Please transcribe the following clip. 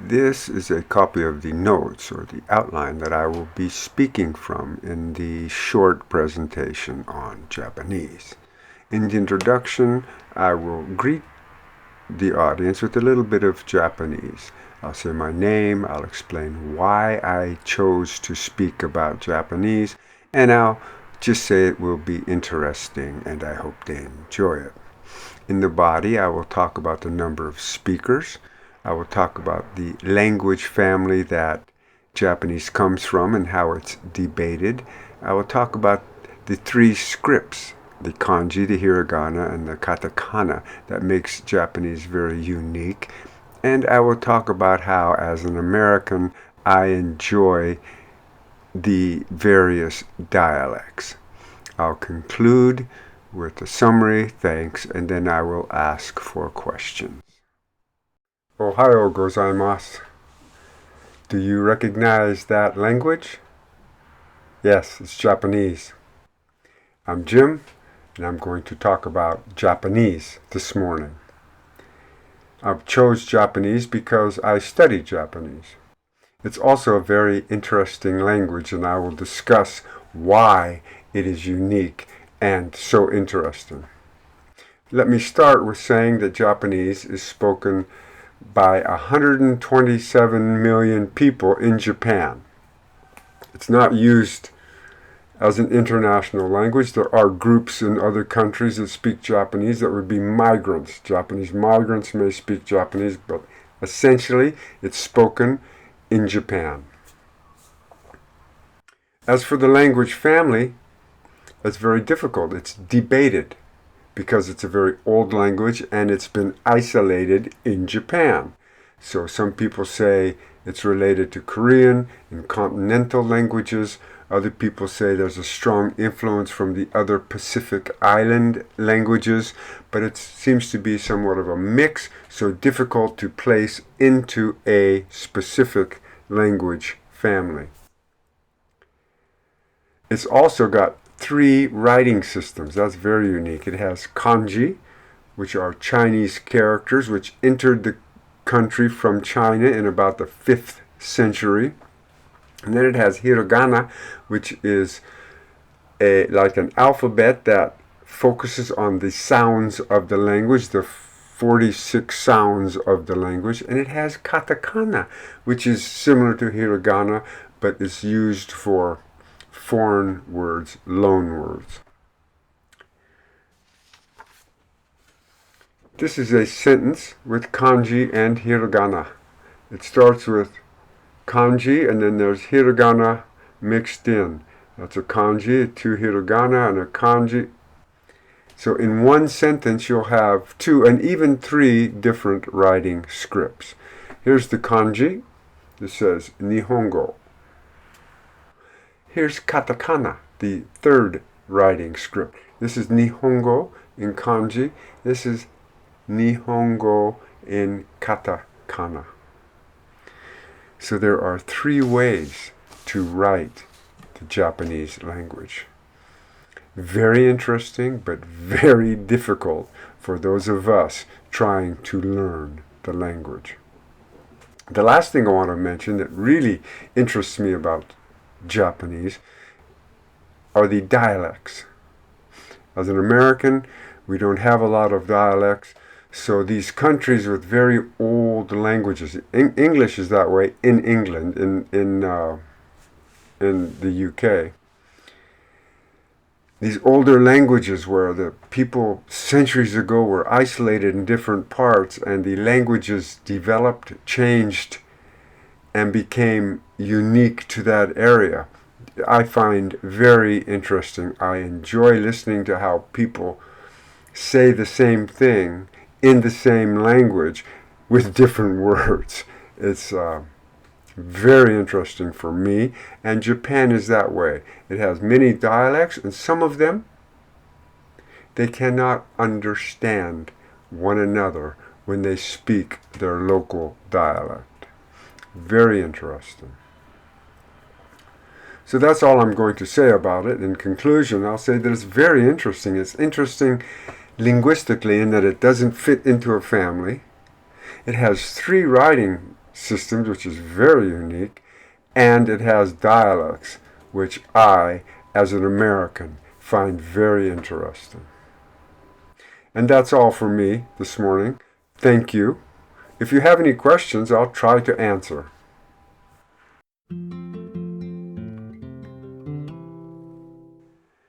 This is a copy of the notes or the outline that I will be speaking from in the short presentation on Japanese. In the introduction, I will greet the audience with a little bit of Japanese. I'll say my name, I'll explain why I chose to speak about Japanese, and I'll just say it will be interesting and I hope they enjoy it. In the body, I will talk about the number of speakers. I will talk about the language family that Japanese comes from and how it's debated. I will talk about the three scripts, the kanji, the hiragana, and the katakana, that makes Japanese very unique. And I will talk about how, as an American, I enjoy the various dialects. I'll conclude with a summary, thanks, and then I will ask for questions. Ohayo gozaimasu. Do you recognize that language? Yes, it's Japanese. I'm Jim, and I'm going to talk about Japanese this morning. I chose Japanese because I studied Japanese. It's also a very interesting language, and I will discuss why it is unique and so interesting. Let me start with saying that Japanese is spoken by 127 million people in Japan. It's not used as an international language. There are groups in other countries that speak Japanese that would be migrants. Japanese migrants may speak Japanese, but essentially it's spoken in Japan. As for the language family, it's very difficult. It's debated because it's a very old language and it's been isolated in Japan. So some people say it's related to Korean and continental languages. Other people say there's a strong influence from the other Pacific Island languages, but it seems to be somewhat of a mix, so difficult to place into a specific language family. It's also got three writing systems. That's very unique. It has kanji, which are Chinese characters which entered the country from China in about the 5th century. And then it has hiragana, which is like an alphabet that focuses on the sounds of the language, the 46 sounds of the language. And it has katakana, which is similar to hiragana, but is used for foreign words, loan words. This is a sentence with kanji and hiragana. It starts with kanji and then there's hiragana mixed in. That's a kanji, two hiragana, and a kanji. So in one sentence you'll have 2 and even 3 different writing scripts. Here's the kanji. This says Nihongo. Here's katakana, the 3rd writing script. This is Nihongo in kanji. This is Nihongo in katakana. So there are 3 ways to write the Japanese language. Very interesting, but very difficult for those of us trying to learn the language. The last thing I want to mention that really interests me about Japanese are the dialects. As an American, we don't have a lot of dialects, so these countries with very old languages, English is that way in England, in the UK. These older languages where the people centuries ago were isolated in different parts and the languages developed, changed, and became unique to that area, I find very interesting. I enjoy listening to how people say the same thing in the same language with different words. It's very interesting for me, and Japan is that way. It has many dialects, and some of them, they cannot understand one another when they speak their local dialect. Very interesting. So that's all I'm going to say about it. In conclusion, I'll say that it's very interesting. It's interesting linguistically in that it doesn't fit into a family. It has 3 writing systems, which is very unique, and it has dialects, which I, as an American, find very interesting. And that's all for me this morning. Thank you. If you have any questions, I'll try to answer.